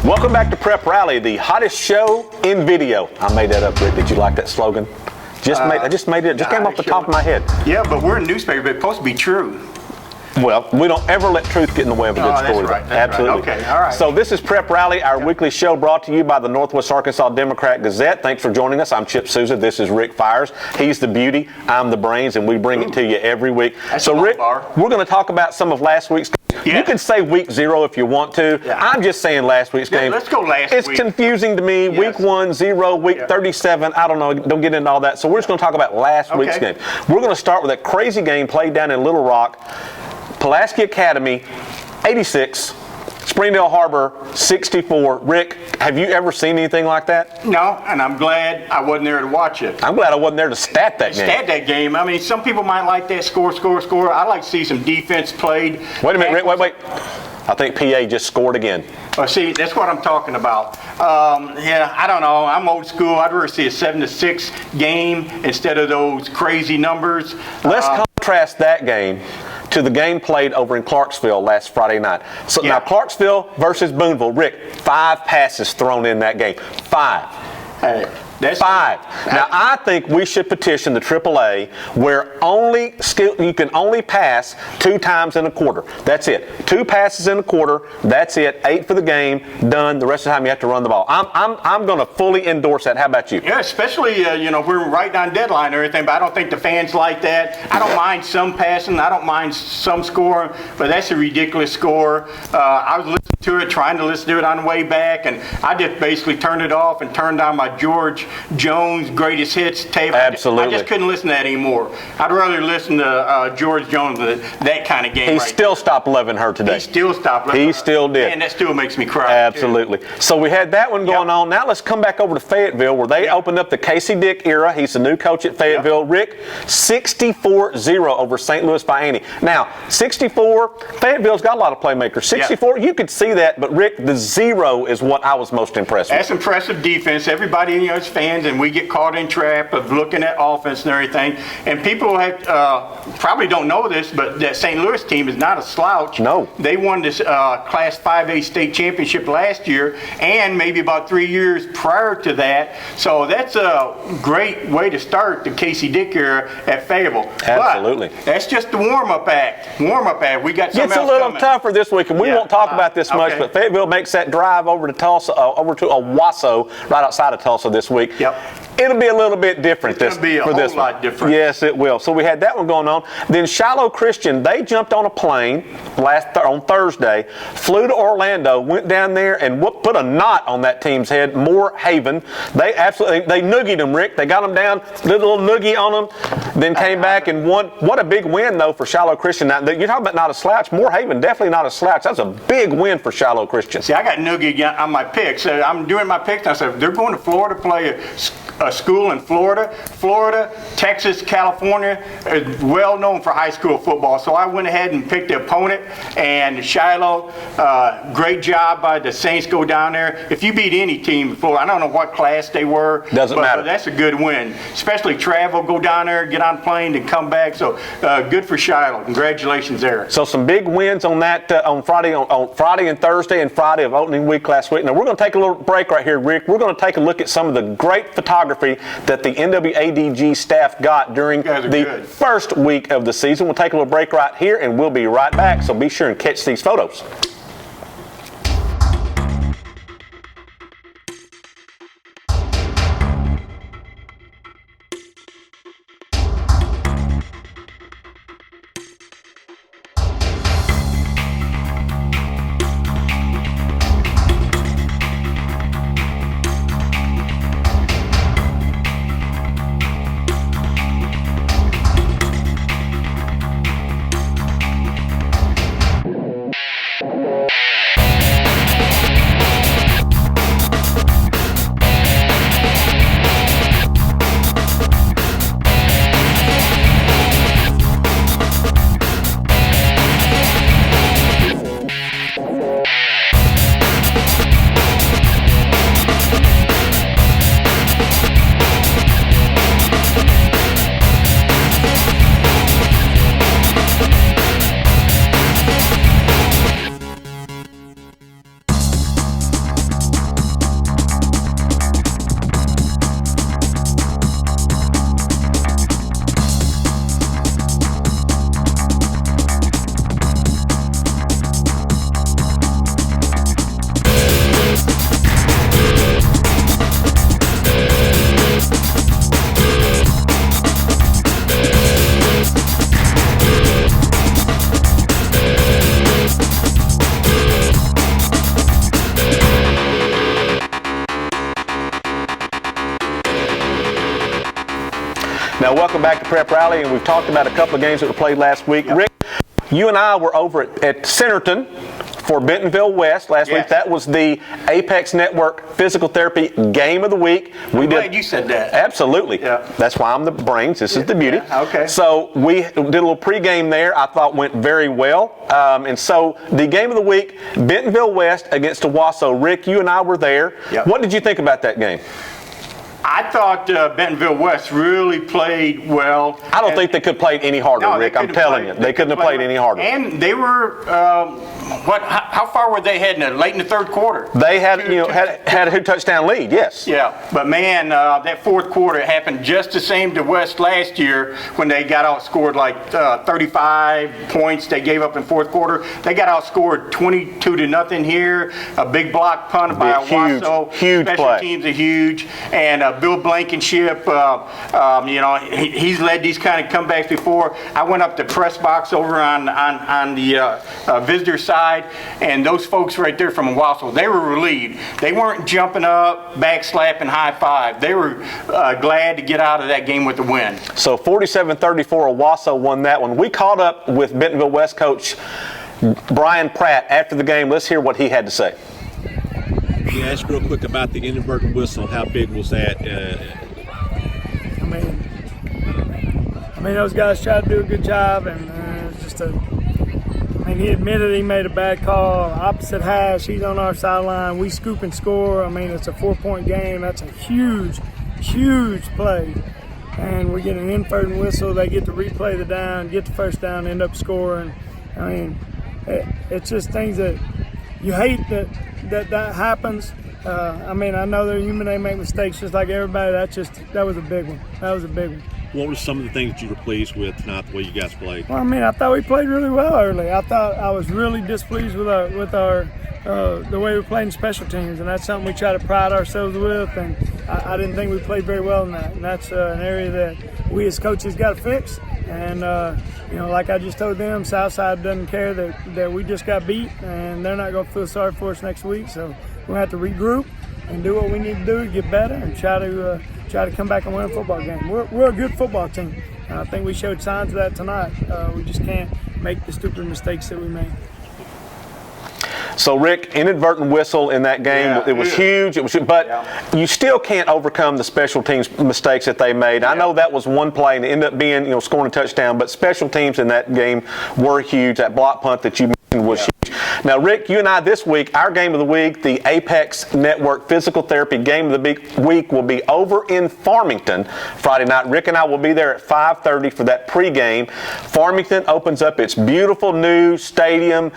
Welcome back to Prep Rally, the hottest show in video. I made that up, Rick. Did you like that slogan? I just made it. Just came off the top of my head. Yeah, but we're a newspaper, but it's supposed to be true. Well, we don't ever let truth get in the way of a good story. That's right. Absolutely. Right. Okay, all right. So this is Prep Rally, our weekly show brought to you by the Northwest Arkansas Democrat-Gazette. Thanks for joining us. I'm Chip Sousa. This is Rick Fires. He's the beauty. I'm the brains, and we bring it to you every week. So, Rick, we're going to talk about some of last week's. Yeah. You can say week 0 if you want to. Yeah. I'm just saying last week's game. Let's go last week. It's confusing to me. Yes. Week 1, 0, week 37. I don't know. Don't get into all that. So we're just going to talk about last week's game. We're going to start with a crazy game played down in Little Rock. Pulaski Academy, 86. Springdale Har-ber, 64. Rick, have you ever seen anything like that? No, and I'm glad I wasn't there to watch it. I'm glad I wasn't there to stat that game. I mean, some people might like that score. I like to see some defense played. Wait a minute, Rick, wait. I think PA just scored again. Oh, see, that's what I'm talking about. Yeah, I don't know. I'm old school. I'd rather see a 7-6 game instead of those crazy numbers. Let's contrast that game to the game played over in Clarksville last Friday night. So now Clarksville versus Boonville. Rick, 5 passes thrown in that game. 5. Hey, that's 5. Now I think we should petition the AAA where you can only pass 2 times in a quarter. That's it. 2 passes in a quarter. That's it. 8 for the game. Done. The rest of the time you have to run the ball. I'm going to fully endorse that. How about you? Yeah, especially we're right on deadline and everything, but I don't think the fans like that. I don't mind some passing. I don't mind some scoring, but that's a ridiculous score. I was listening to it, trying to listen to it on the way back, and I just basically turned it off and turned on my George Jones greatest hits tape. Absolutely. I just couldn't listen to that anymore. I'd rather listen to George Jones than that kind of game. He still stopped loving her today. He still stopped loving her. He still did. And that still makes me cry. Absolutely. So we had that one going on. Now let's come back over to Fayetteville where they opened up the Casey Dick era. He's the new coach at Fayetteville. Rick, 64-0 over St. Louis Vianney. Now, 64, Fayetteville's got a lot of playmakers. 64, you could see that, but Rick, the 0 is what I was most impressed with. That's impressive defense. Everybody is fans, and we get caught in trap of looking at offense and everything. And people have probably don't know this, but that St. Louis team is not a slouch. No. They won this Class 5A state championship last year, and maybe about 3 years prior to that. So that's a great way to start the Casey Dick era at Fayetteville. Absolutely. But that's just the warm-up act. We got something else It's a little coming. tougher this week, and we won't talk about this much, but Fayetteville makes that drive over to Tulsa, over to Owasso, right outside of Tulsa this week. Yep. It'll be a little bit different for this one. It's going to be a whole lot different. Yes, it will. So we had that one going on. Then Shiloh Christian, they jumped on a plane on Thursday, flew to Orlando, went down there and put a knot on that team's head. Moore Haven. They noogied them, Rick. They got them down, did a little noogie on them, then came back and won. What a big win, though, for Shiloh Christian. Now, you're talking about not a slouch. Moore Haven, definitely not a slouch. That's a big win for Shiloh Christian. See, I got noogied on my picks. So I'm doing my picks, and I said, they're going to Florida to play a school in Florida. Florida, Texas, California is well known for high school football. So I went ahead and picked the opponent, and Shiloh, great job by the Saints go down there. If you beat any team in Florida, I don't know what class they were. Doesn't matter. But that's a good win. Especially travel, go down there, get on a plane, and come back. So good for Shiloh. Congratulations there. So some big wins on that on Friday and Thursday and Friday of opening week last week. Now we're going to take a little break right here, Rick. We're going to take a look at some of the great photography that the NWADG staff got during the first week of the season. We'll take a little break right here, and we'll be right back. So be sure and catch these photos. welcome back to Prep Rally, and we've talked about a couple of games that were played last week. Yep. Rick, you and I were over at Centerton for Bentonville West last week. That was the Apex Network Physical Therapy Game of the Week. I'm glad you said that. Absolutely. Yeah. That's why I'm the brains. This is the beauty. Yeah, okay. So we did a little pregame there. I thought went very well. And so the Game of the Week, Bentonville West against Owasso. Rick, you and I were there. Yep. What did you think about that game? I thought Bentonville West really played well. I don't think they could have played any harder, No, Rick. I'm telling you. They couldn't have played any harder. And they were, how far were they heading late in the third quarter? They had, had a touchdown lead, yes. Yeah, but man, that fourth quarter happened just the same to West last year when they got outscored like 35 points they gave up in fourth quarter. They got outscored 22-0 here. A big block punt by Owasso. Huge Special play. teams are huge. And Bill Blankenship, he's led these kind of comebacks before. I went up to press box over on the visitor side, and those folks right there from Owasso, they were relieved. They weren't jumping up, backslapping, high five. They were glad to get out of that game with the win. So 47-34, Owasso won that one. We caught up with Bentonville West coach Bryan Pratt after the game. Let's hear what he had to say. Yeah, ask real quick about the inadvertent whistle. How big was that? I mean, those guys tried to do a good job, and it's just he admitted he made a bad call. Opposite hash, he's on our sideline. We scoop and score. I mean, it's a 4-point game. That's a huge, huge play. And we get an inadvertent whistle. They get to replay the down, get the first down, end up scoring. I mean, it's just things that you hate that happens. I mean, I know they're human, they make mistakes just like everybody. That was a big one. That was a big one. What were some of the things you were pleased with tonight, the way you guys played? Well, I mean, I thought we played really well early. I thought I was really displeased with our the way we played in special teams, and that's something we try to pride ourselves with. And I didn't think we played very well in that, and that's an area that we as coaches got to fix. And like I just told them, Southside doesn't care that we just got beat, and they're not going to feel sorry for us next week. So we'll have to regroup and do what we need to do to get better and try to come back and win a football game. We're a good football team. I think we showed signs of that tonight. We just can't make the stupid mistakes that we made. So, Rick, inadvertent whistle in that game. Yeah, it was huge. But you still can't overcome the special teams mistakes that they made. I know that was one play, and it ended up being, scoring a touchdown. But special teams in that game were huge. That block punt that you mentioned was huge. Now, Rick, you and I this week, our game of the week, the Apex Network Physical Therapy Game of the Week, will be over in Farmington Friday night. Rick and I will be there at 5:30 for that pregame. Farmington opens up its beautiful new stadium.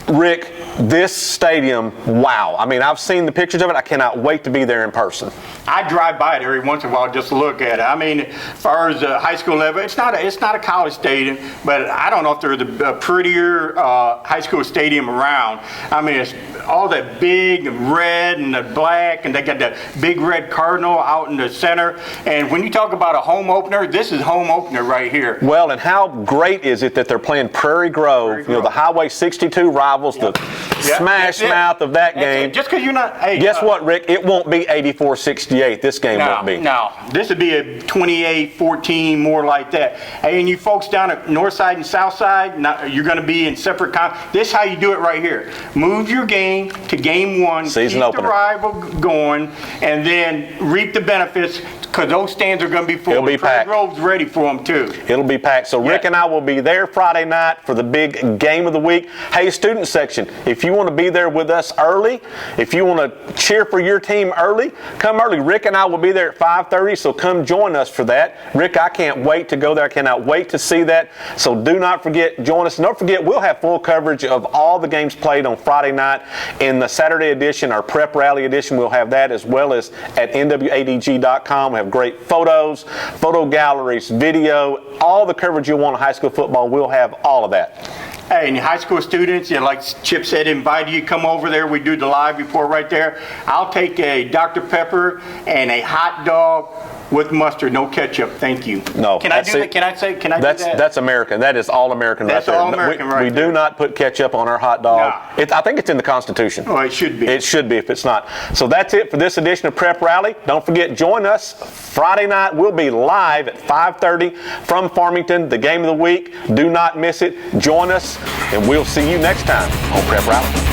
Rick, this stadium, wow. I mean, I've seen the pictures of it. I cannot wait to be there in person. I drive by it every once in a while just to look at it. I mean, as far as the high school level, it's not a college stadium, but I don't know if there's a prettier high school stadium around. I mean, it's all that big red and the black, and they got that big red cardinal out in the center. And when you talk about a home opener, this is home opener right here. Well, and how great is it that they're playing Prairie Grove, the Highway 62 rivals, the smash mouth of that game. Just because you're not. Hey, guess what, Rick? It won't be 84-68. This game won't be. No, this would be a 28-14, more like that. Hey, and you folks down at North Side and South Side, you're going to be in separate. This is how you do it right here. Move your game to game one. Season keep opener. The rival going, and then reap the benefits. Because those stands are going to be full. It'll be packed. Prairie Grove's ready for them, too. It'll be packed. So Rick and I will be there Friday night for the big game of the week. Hey, student section, if you want to be there with us early, if you want to cheer for your team early, come early. Rick and I will be there at 5:30, so come join us for that. Rick, I can't wait to go there. I cannot wait to see that. So do not forget, join us. And don't forget, we'll have full coverage of all the games played on Friday night. In the Saturday edition, our Prep Rally edition, we'll have that, as well as at nwadg.com. We have great photos, photo galleries, video, all the coverage you want of high school football. We'll have all of that. Hey, and high school students, like Chip said, invite you to come over there. We do the live report right there. I'll take a Dr. Pepper and a hot dog with mustard, no ketchup. Thank you. No. Can I do that? Can I do that? That's American. That is all American That's right there. all American right We there. do not put ketchup on our hot dog. No. I think it's in the Constitution. Oh, it should be. It should be if it's not. So that's it for this edition of Prep Rally. Don't forget, join us Friday night. We'll be live at 5:30 from Farmington, the game of the week. Do not miss it. Join us, and we'll see you next time on Prep Rally.